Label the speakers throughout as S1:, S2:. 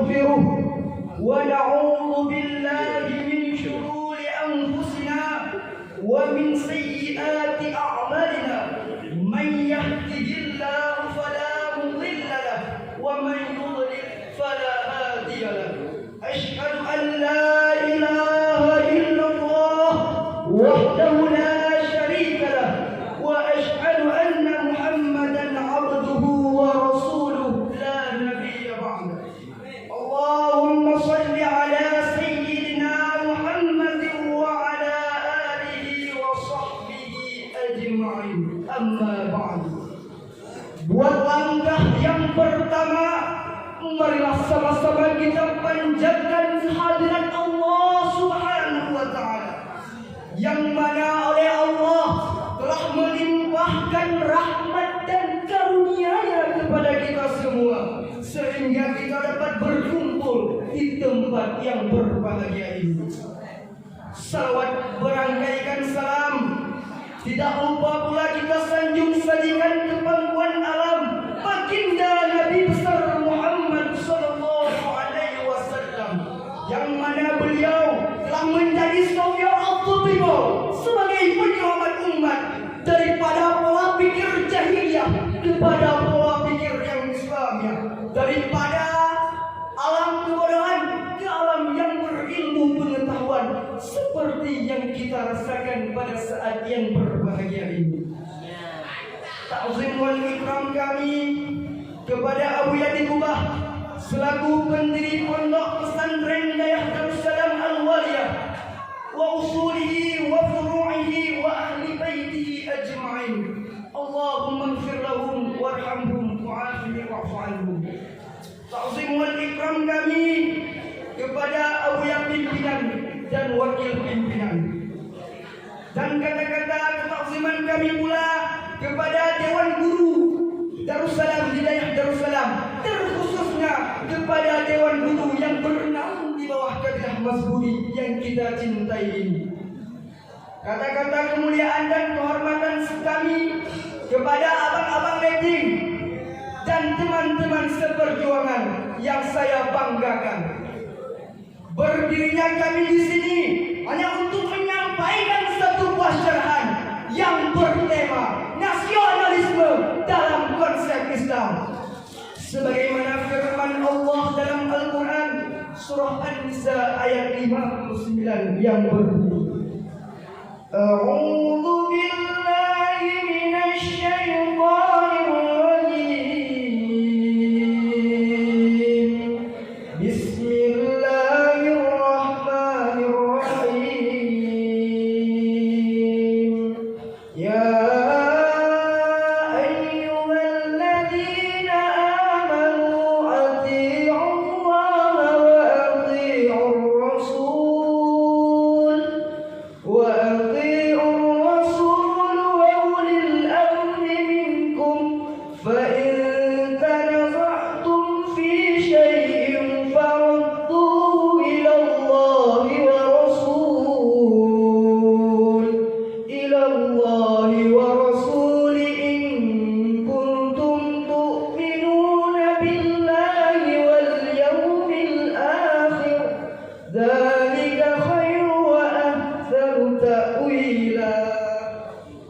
S1: ونستغفره ونعوذ بالله من شرور أنفسنا ومن سيئات أعمالنا من يهده الله فلا مضل له ومن يضلل فلا هادي له أشهد أن لا إله إلا الله وحده لا شريك له وأشهد أن محمدا عبده ورسوله لا نبي بعده اللهم صل على سيدنا محمد وعلى آله وصحبه أجمعين أما بعد. Buat langkah yang pertama, marilah sama-sama kita panjatkan kehadiran Allah Subhanahu wa Ta'ala, yang mana oleh Allah telah melimpahkan rahmat dan karunia-Nya kepada kita semua, sehingga kita dapat berkumpul di tempat yang berbahagia ini. Salawat berangkaikan salam, tidak lupa pula kita sanjung sadikan ke pangkuan alam baginda Nabi besar Muhammad sallallahu alaihi wasallam, yang mana beliau telah menjadi saudara al-Tabibah sebagai penyelamat umat daripada pola pikir jahiliyah kepada pola pikir yang Islamiyah, daripada alam kebodohan ke alam yang berilmu pengetahuan, seperti yang kita rasakan pada saat yang berbahagia ini. Ta'zim wal ikram kami kepada Abu Yadi Kubah selaku pendiri Pondok Pesantren Dayah Darussalam Al-Waliyah wa usulihi wa furu'ihi wa ahli baitihi ajma'in. Allahumma ighfir lahum warhamhum wa'afihim wa'fu anhum. Ta'zim wal ikram kami kepada awliya pimpinan dan wakil pimpinan, dan kata-kata ketakziman kami pula kepada Dewan Guru Darussalam Hidayah Darussalam, terkhususnya kepada Dewan Guru yang bernaung di bawah kabilah Mas Budi yang kita cintai ini. Kata-kata kemuliaan dan kehormatan kami kepada abang-abang letting dan teman-teman seperjuangan yang saya banggakan. Berdirinya kami di sini hanya untuk menyampaikan satu buah syarahan yang bertema nasionalisme dalam konsep Islam, sebagaimana firman Allah dalam Al-Quran surah An-Nisa ayat 59 yang berbunyi, A'udzu billahi minasy syaithanir rajim.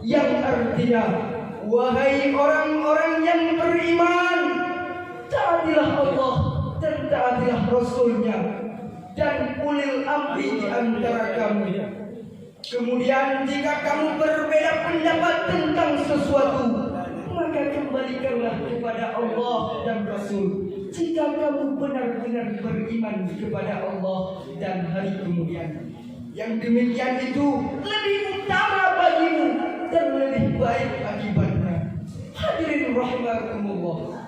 S1: Yang artinya, wahai orang-orang yang beriman, taatilah Allah dan taatilah Rasulnya dan ulil amri di antara kamu. Kemudian jika kamu berbeda pendapat tentang sesuatu, maka kembalikanlah kepada Allah dan Rasul. Jika kamu benar-benar beriman kepada Allah dan hari kemudian, yang demikian itu lebih utama bagimu dan lebih baik akibatnya. Hadirin rahimakumullah.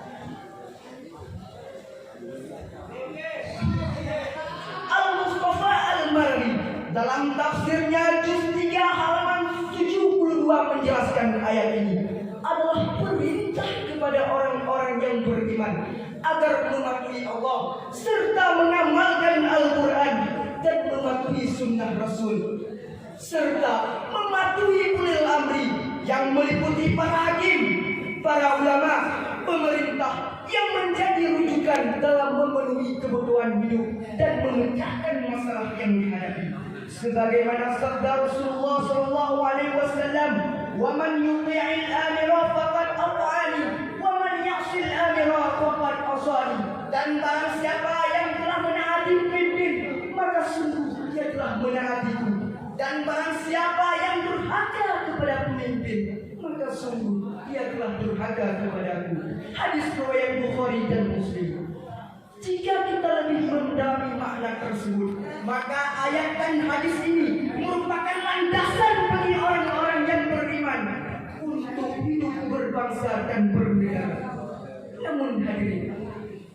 S1: Al-Mustafa Al-Marri dalam tafsirnya juz 3 halaman 72 menjelaskan ayat ini adalah perintah kepada orang-orang yang beriman agar mematuhi Allah serta mengamalkan Al-Quran dan mematuhi sunnah Rasul, serta mematuhi ulil amri yang meliputi para hakim, para ulama, pemerintah, yang menjadi rujukan dalam memenuhi kebutuhan hidup dan memecahkan masalah yang dihadapi. Sebagaimana sabda Rasulullah SAW, "Wa man yuti'il amira faqad ata'ani, wa man ya'sil amira faqad asani." Dan barang siapa yang telah menaati pemimpin, maka sungguh dia telah menaatiku. Dan barang siapa yang durhaka kepada pemimpin, maka sungguh dia telah durhaka kepadaku. Hadis riwayat Bukhari dan Muslim. Jika kita lebih mendalami makna tersebut, maka ayat dan hadis ini merupakan landasan bagi orang-orang yang beriman untuk hidup berbangsa dan bernegara. Namun hadirin,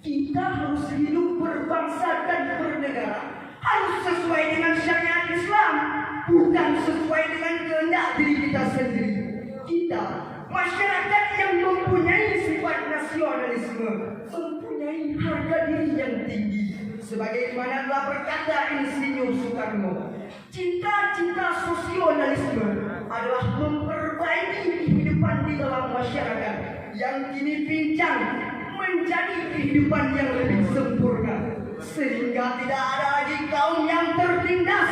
S1: kita harus hidup berbangsa dan bernegara harus sesuai dengan syariat Islam, bukan sesuai dengan kehendak diri kita sendiri. Kita, masyarakat yang mempunyai sifat nasionalisme, mempunyai harga diri yang tinggi. Sebagaimana telah berkata Insinyur Soekarno, cita-cita sosionalisme adalah memperbaiki kehidupan di dalam masyarakat yang kini pincang menjadi kehidupan yang lebih sempurna, sehingga tidak ada lagi kaum yang tertindas,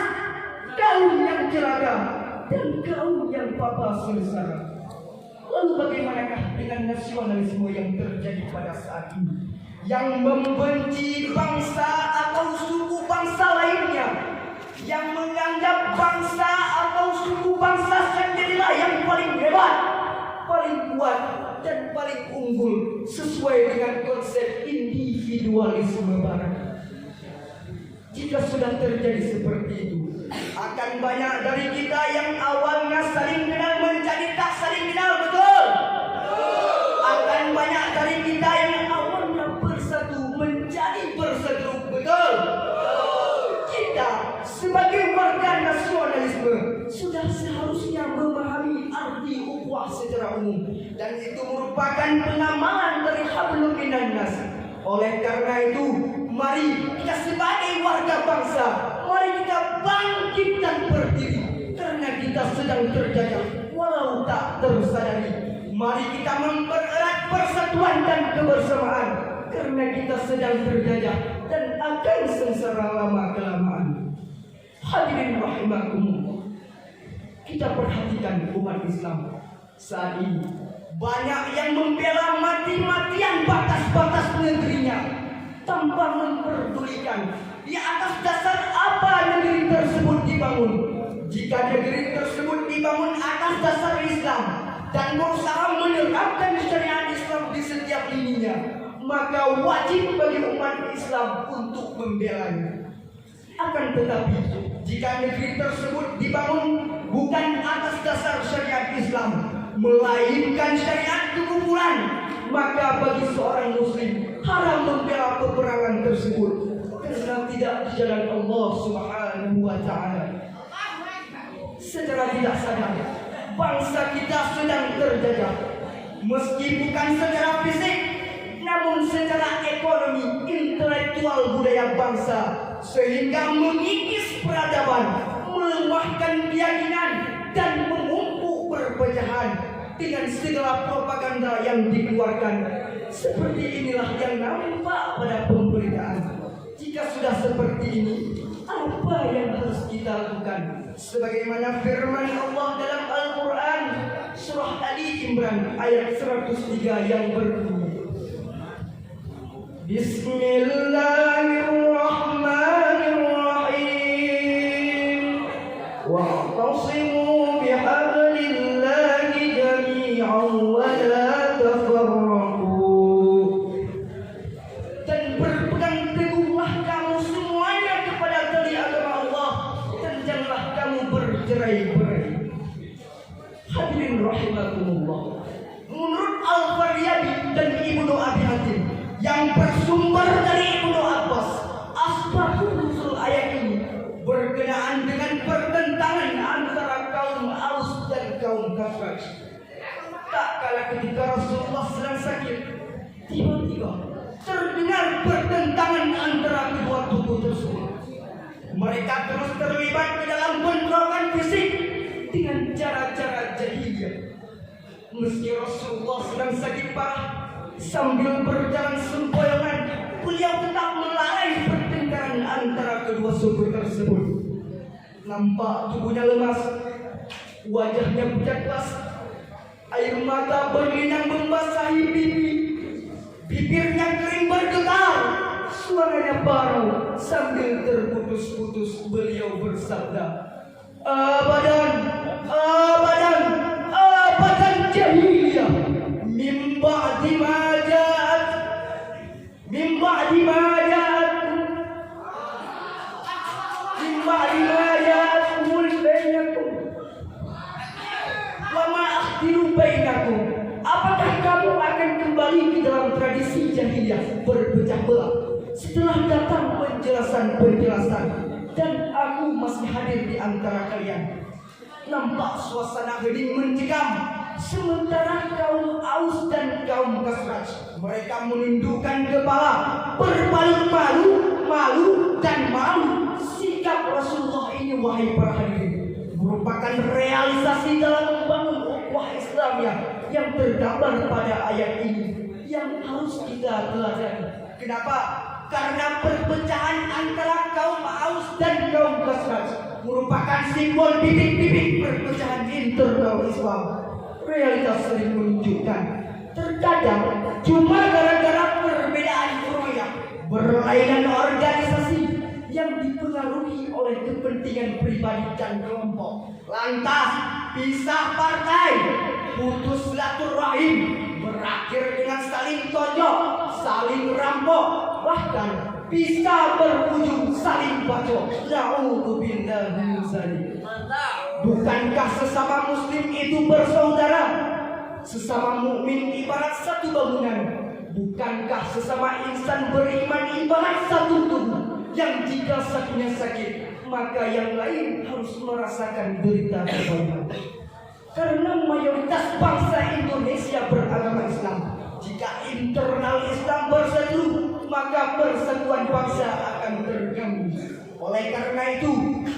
S1: kaum yang celaka, dan kaum yang papa sengsara. Lalu bagaimanakah dengan nasionalisme yang terjadi pada saat ini, yang membenci bangsa atau suku bangsa lainnya, yang menganggap bangsa atau suku bangsa sendirilah yang paling hebat, paling kuat, dan paling unggul sesuai dengan konsep individualisme barat? Jika sudah terjadi seperti itu, akan banyak dari kita yang awalnya saling kenal menjadi tak saling kenal, betul? Akan banyak dari kita yang awalnya bersatu menjadi berseteru, betul? Kita sebagai warga nasionalisme sudah seharusnya memahami arti ukhuwah secara umum, dan itu merupakan pengamalan dari hablum minan nas. Oleh karena itu, mari kita sebagai warga bangsa, mari kita bangkit dan berdiri, karena kita sedang terjajah walau tak tersadari. Mari kita mempererat persatuan dan kebersamaan, karena kita sedang terjajah dan akan sengsara lama-kelamaan. Hadirin rahimakumullah, kita perhatikan umat Islam saat ini. Banyak yang membela mati-matian batas-batas negerinya tanpa memperdulikan di atas dasar apa negeri tersebut dibangun. Jika negeri tersebut dibangun atas dasar Islam dan berusaha menerapkan syariat Islam di setiap lininya, maka wajib bagi umat Islam untuk membelanya. Akan tetapi, jika negeri tersebut dibangun bukan atas dasar syariat Islam, melainkan syariat kekufuran, maka bagi seorang muslim haram membela peperangan tersebut, karena tidak di jalan Allah Subhanahu wa ta'ala. Secara tidak sadar, bangsa kita sedang terjajah, meski bukan secara fisik, namun secara ekonomi, intelektual budaya bangsa, sehingga mengikis peradaban, melemahkan keyakinan, dan memupuk perpecahan dengan segala propaganda yang dikeluarkan. Seperti inilah yang nampak pada pemberitaan. Jika sudah seperti ini, apa yang harus kita lakukan? Sebagaimana firman Allah dalam Al-Quran surah Ali Imran ayat 103 yang berbunyi, Bismillahirrahmanirrahim. Wa'tasimu bihablillahi jami'an wa la tafarraqu. Dan berpegang teguhlah kamu semuanya kepada tali agama Allah, dan janganlah kamu bercerai-berai. Hadirin rahimakumullah, menurut Al-Faryabi dan Ibnu Abi Hatim yang bersumber dari Ibnu Abbas, asbabun nuzul ayat ini berkenaan dengan pertentangan antara kaum Aus dan kaum Khazraj. Tak kala ketika Rasulullah sedang sakit, tiba-tiba terdengar pertentangan antara kedua tubuh tersebut. Mereka terus terlibat di dalam bentrokan fisik dengan cara-cara jahiliyah. Meski Rasulullah sedang sakit parah, Sambil berjalan sempoyongan, beliau tetap melalui pertengkaran antara kedua suku tersebut. Nampak tubuhnya lemas, wajahnya pucat keras, air mata berlinang membasahi pipi, bibirnya kering bergetar, suaranya baru sambil terputus-putus beliau bersabda, abadan, abadan, abadan jahiliyah, min ba'di ma ja'at, min ba'di ma ja'at, min ba'di ma ja'at umul bainakum wa ma akhdiru bainakum. Apakah kamu akan kembali ke dalam tradisi jahiliyah berpecah belah setelah datang penjelasan-penjelasan dan aku masih hadir di antara kalian? Nampak suasana hening mencekam, sementara kaum Aus dan kaum Khazraj mereka menundukkan kepala, berpaling malu dan malu. Sikap Rasulullah ini, wahai para hadirin, merupakan realisasi dalam membangun ukhuwah Islamiyah yang tergambar pada ayat ini yang harus kita teladani. Kenapa? Karena perpecahan antara kaum Aus dan kaum Khazraj merupakan simbol bibit-bibit perpecahan internal Islam. Realitas sering menunjukkan terkadang cuma gara-gara perbedaan proyek, berlainan organisasi yang dipengaruhi oleh kepentingan pribadi dan kelompok, lantas pisah partai, putus silaturahim, berakhir dengan saling tonjok, saling rampok, bahkan bisa berujung saling bacok. Na'udzubillahi min dzalik. Bukankah sesama muslim itu bersaudara? Sesama mukmin ibarat satu bangunan. Bukankah sesama insan beriman ibarat satu tubuh yang jika satunya sakit maka yang lain harus merasakan derita bersama? Karena mayoritas bangsa Indonesia beragama Islam. Jika internal Islam bersatu, maka persatuan bangsa akan terganggu. Oleh karena itu,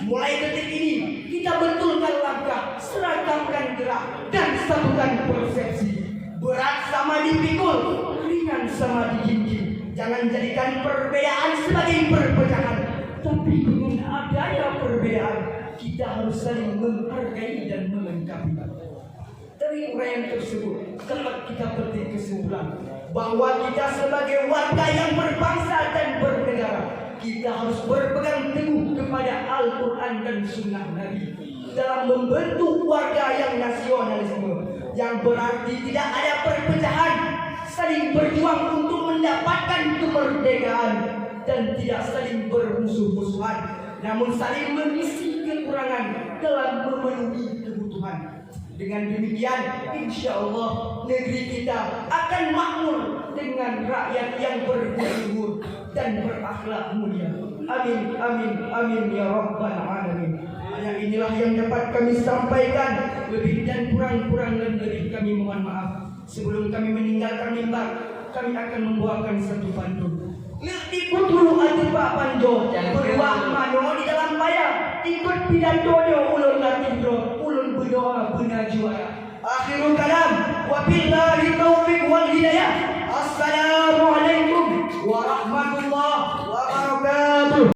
S1: mulai detik ini kita betulkan langkah, seragamkan gerak dan satukan persepsi. Berat sama dipikul, ringan sama dijinjing. Jangan jadikan perbedaan sebagai perpecahan, tapi dengan adanya perbedaan kita harus saling menghargai dan melengkapi. Dari uraian tersebut dapat kita petik kesimpulan bahwa kita sebagai warga yang berbangsa dan bernegara, kita harus berpegang teguh kepada Al-Quran dan Sunnah Nabi dalam membentuk warga yang nasionalisme, yang berarti tidak ada perpecahan, saling berjuang untuk mendapatkan kemerdekaan dan tidak saling bermusuh-musuhan, namun saling mengisi kekurangan dalam memenuhi kebutuhan. Dengan demikian, insya Allah negeri kita akan makmur dengan rakyat yang berjujur dan berakhlak mulia. Amin, amin, amin ya rabbal alamin. Hanya inilah yang dapat kami sampaikan. Lebih dan kurang-kurang dari kami mohon maaf. Sebelum kami meninggalkan mimbar, kami akan membawakan satu pantun. Ikut dulu aja Pak Panjo, berwak mano di dalam bayar. Ikut pidatonyo ulun latindro, ulun berdoa benar juara. Akhirul kalam, wabillahi taufiq wal hidayah. Assalamualaikum.